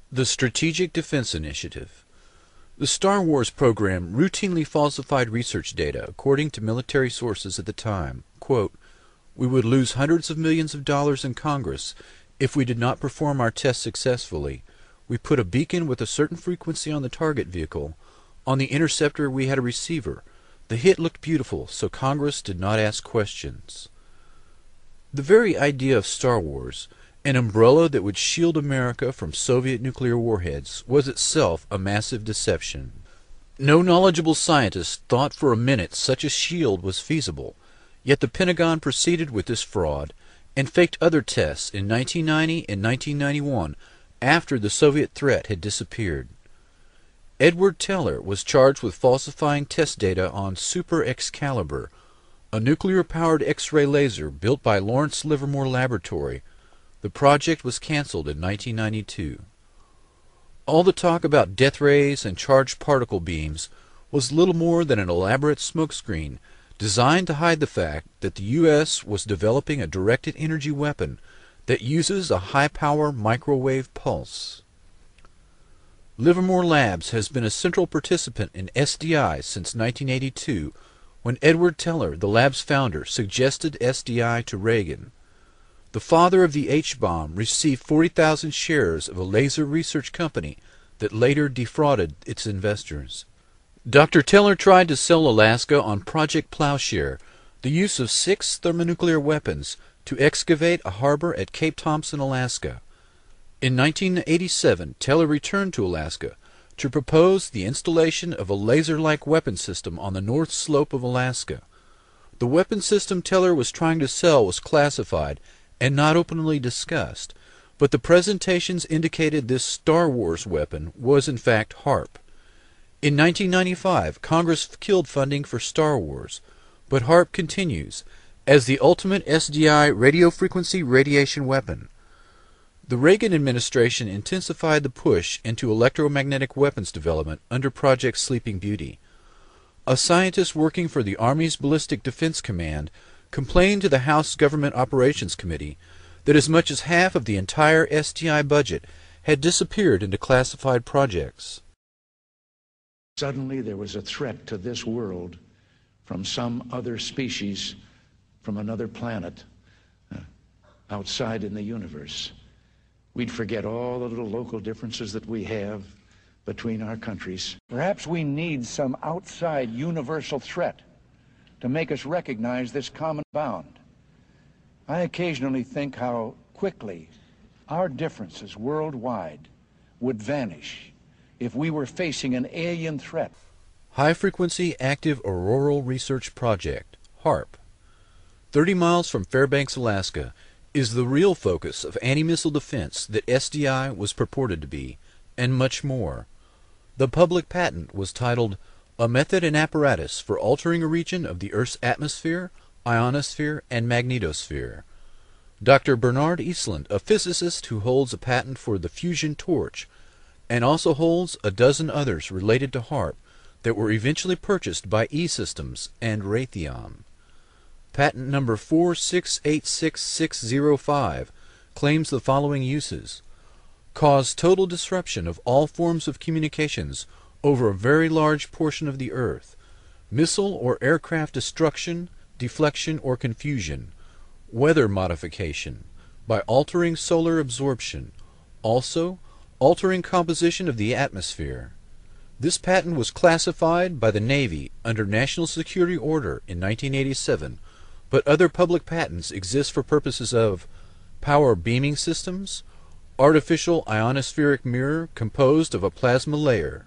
The Strategic Defense Initiative. The Star Wars program routinely falsified research data according to military sources at the time. Quote, "We would lose hundreds of millions of dollars in Congress if we did not perform our tests successfully. We put a beacon with a certain frequency on the target vehicle. On the interceptor we had a receiver. The hit looked beautiful, so Congress did not ask questions." The very idea of Star Wars, an umbrella that would shield America from Soviet nuclear warheads, was itself a massive deception. No knowledgeable scientist thought for a minute such a shield was feasible, yet the Pentagon proceeded with this fraud and faked other tests in 1990 and 1991 after the Soviet threat had disappeared. Edward Teller was charged with falsifying test data on Super Excalibur, a nuclear-powered X-ray laser built by Lawrence Livermore Laboratory. The project was canceled in 1992. All the talk about death rays and charged particle beams was little more than an elaborate smokescreen designed to hide the fact that the U.S. was developing a directed energy weapon that uses a high-power microwave pulse. Livermore Labs has been a central participant in SDI since 1982, when Edward Teller, the lab's founder, suggested SDI to Reagan. The father of the H-bomb received 40,000 shares of a laser research company that later defrauded its investors. Dr. Teller tried to sell Alaska on Project Plowshare, the use of 6 thermonuclear weapons to excavate a harbor at Cape Thompson, Alaska. In 1987, Teller returned to Alaska to propose the installation of a laser-like weapon system on the north slope of Alaska. The weapon system Teller was trying to sell was classified and not openly discussed, but the presentations indicated this Star Wars weapon was in fact HAARP. In 1995, Congress killed funding for Star Wars, but HAARP continues as the ultimate SDI radio frequency radiation weapon. The Reagan administration intensified the push into electromagnetic weapons development under Project Sleeping Beauty. A scientist working for the Army's Ballistic Defense Command complained to the House Government Operations Committee that as much as half of the entire SDI budget had disappeared into classified projects. Suddenly there was a threat to this world from some other species, from another planet, outside in the universe. We'd forget all the little local differences that we have between our countries. Perhaps we need some outside universal threat to make us recognize this common bound. I occasionally think how quickly our differences worldwide would vanish if we were facing an alien threat. High-Frequency Active Auroral Research Project, HAARP. 30 miles from Fairbanks, Alaska, is the real focus of anti-missile defense that SDI was purported to be, and much more. The public patent was titled "A Method and Apparatus for Altering a Region of the Earth's Atmosphere, Ionosphere, and Magnetosphere." Dr. Bernard Eastland, a physicist who holds a patent for the fusion torch, and also holds a dozen others related to HAARP that were eventually purchased by E-Systems and Raytheon. Patent number 4686605 claims the following uses: cause total disruption of all forms of communications over a very large portion of the Earth, missile or aircraft destruction, deflection, or confusion, weather modification, by altering solar absorption, also altering composition of the atmosphere. This patent was classified by the Navy under National Security Order in 1987, but other public patents exist for purposes of power beaming systems, artificial ionospheric mirror composed of a plasma layer,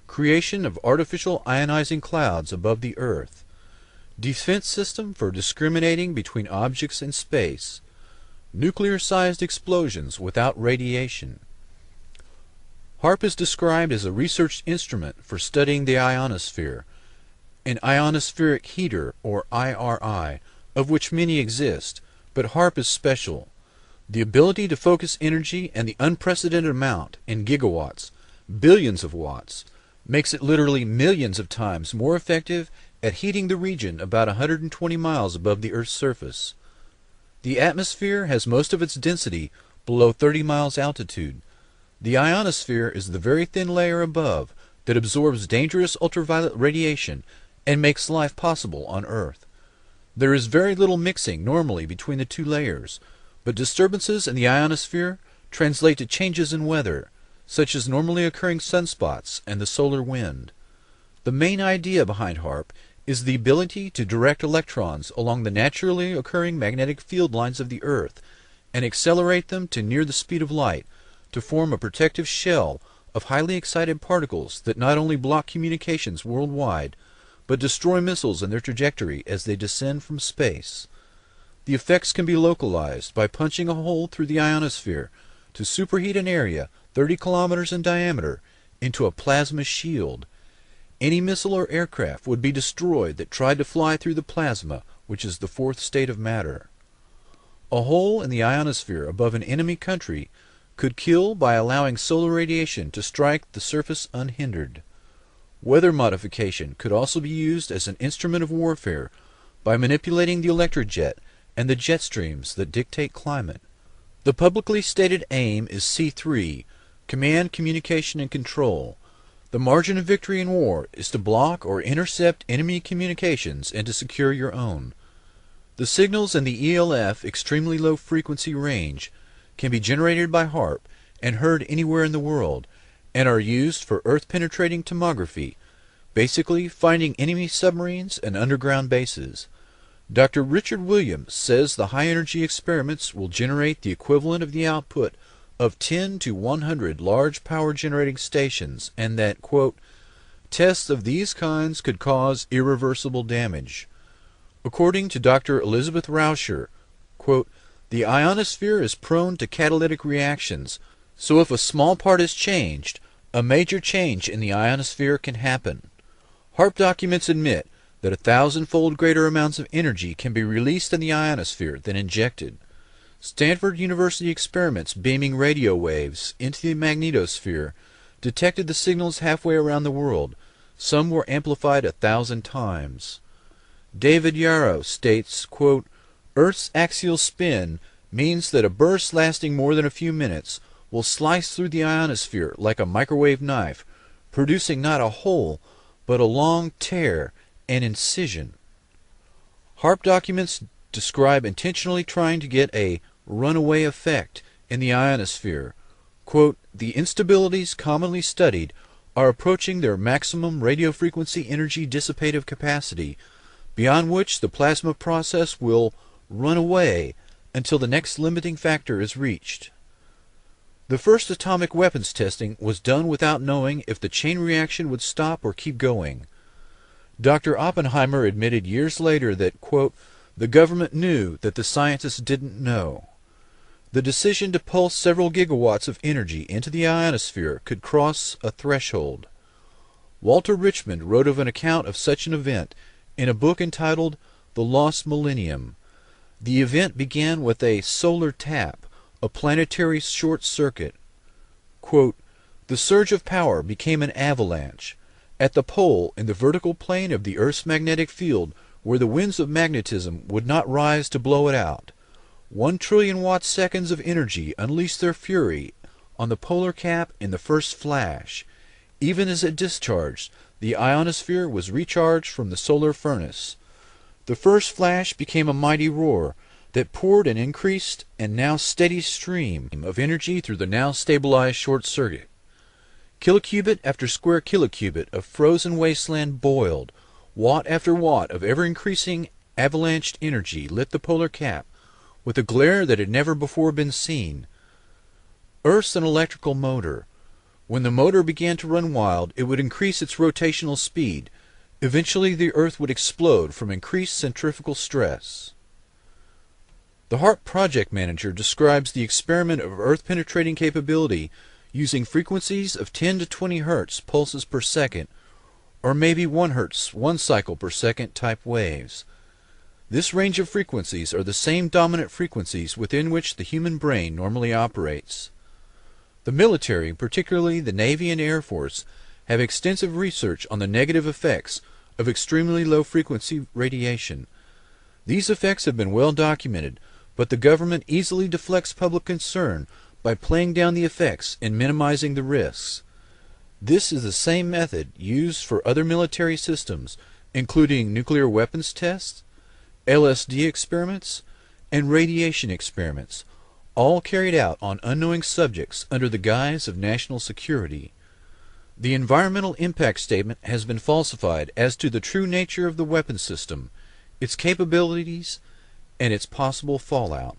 creation of artificial ionizing clouds above the Earth, defense system for discriminating between objects in space, nuclear-sized explosions without radiation. HAARP is described as a research instrument for studying the ionosphere, an ionospheric heater, or IRI, of which many exist, but HAARP is special. The ability to focus energy and the unprecedented amount in gigawatts, billions of watts, makes it literally millions of times more effective at heating the region about 120 miles above the Earth's surface. The atmosphere has most of its density below 30 miles altitude. The ionosphere is the very thin layer above that absorbs dangerous ultraviolet radiation and makes life possible on Earth. There is very little mixing normally between the two layers, but disturbances in the ionosphere translate to changes in weather, such as normally occurring sunspots and the solar wind. The main idea behind HAARP is the ability to direct electrons along the naturally occurring magnetic field lines of the Earth and accelerate them to near the speed of light to form a protective shell of highly excited particles that not only block communications worldwide, but destroy missiles in their trajectory as they descend from space. The effects can be localized by punching a hole through the ionosphere to superheat an area 30 kilometers in diameter into a plasma shield. Any missile or aircraft would be destroyed that tried to fly through the plasma, which is the fourth state of matter. A hole in the ionosphere above an enemy country could kill by allowing solar radiation to strike the surface unhindered. Weather modification could also be used as an instrument of warfare by manipulating the electric jet and the jet streams that dictate climate. The publicly stated aim is C3, Command, Communication, and Control. The margin of victory in war is to block or intercept enemy communications and to secure your own. The signals in the ELF extremely low frequency range can be generated by HAARP and heard anywhere in the world, and are used for earth-penetrating tomography, basically finding enemy submarines and underground bases. Dr. Richard Williams says the high-energy experiments will generate the equivalent of the output of 10 to 100 large power-generating stations, and that, quote, tests of these kinds could cause irreversible damage. According to Dr. Elizabeth Rauscher, quote, the ionosphere is prone to catalytic reactions, so if a small part is changed, a major change in the ionosphere can happen. HAARP documents admit that 1,000-fold greater amounts of energy can be released in the ionosphere than injected. Stanford University experiments beaming radio waves into the magnetosphere detected the signals halfway around the world. Some were amplified 1,000 times. David Yarrow states, quote, Earth's axial spin means that a burst lasting more than a few minutes will slice through the ionosphere like a microwave knife, producing not a hole, but a long tear and incision. HAARP documents describe intentionally trying to get a runaway effect in the ionosphere. Quote, the instabilities commonly studied are approaching their maximum radiofrequency energy dissipative capacity, beyond which the plasma process will run away until the next limiting factor is reached. The first atomic weapons testing was done without knowing if the chain reaction would stop or keep going. Dr. Oppenheimer admitted years later that, quote, the government knew that the scientists didn't know. The decision to pulse several gigawatts of energy into the ionosphere could cross a threshold. Walter Richmond wrote of an account of such an event in a book entitled The Lost Millennium. The event began with a solar tap, a planetary short circuit. Quote, the surge of power became an avalanche. At the pole in the vertical plane of the Earth's magnetic field where the winds of magnetism would not rise to blow it out, 1 trillion watt-seconds of energy unleashed their fury on the polar cap in the first flash. Even as it discharged, the ionosphere was recharged from the solar furnace. The first flash became a mighty roar that poured an increased and now steady stream of energy through the now stabilized short circuit. Kilocubit after square kilocubit of frozen wasteland boiled. Watt after watt of ever-increasing avalanched energy lit the polar cap with a glare that had never before been seen. Earth's an electrical motor. When the motor began to run wild, it would increase its rotational speed. Eventually the Earth would explode from increased centrifugal stress. The HAARP project manager describes the experiment of Earth-penetrating capability using frequencies of 10 to 20 Hz pulses per second, or maybe 1 Hz, 1 cycle per second type waves. This range of frequencies are the same dominant frequencies within which the human brain normally operates. The military, particularly the Navy and Air Force, have extensive research on the negative effects of extremely low-frequency radiation. These effects have been well documented, but the government easily deflects public concern by playing down the effects and minimizing the risks. This is the same method used for other military systems, including nuclear weapons tests, LSD experiments, and radiation experiments, all carried out on unknowing subjects under the guise of national security. The environmental impact statement has been falsified as to the true nature of the weapon system, its capabilities, and its possible fallout.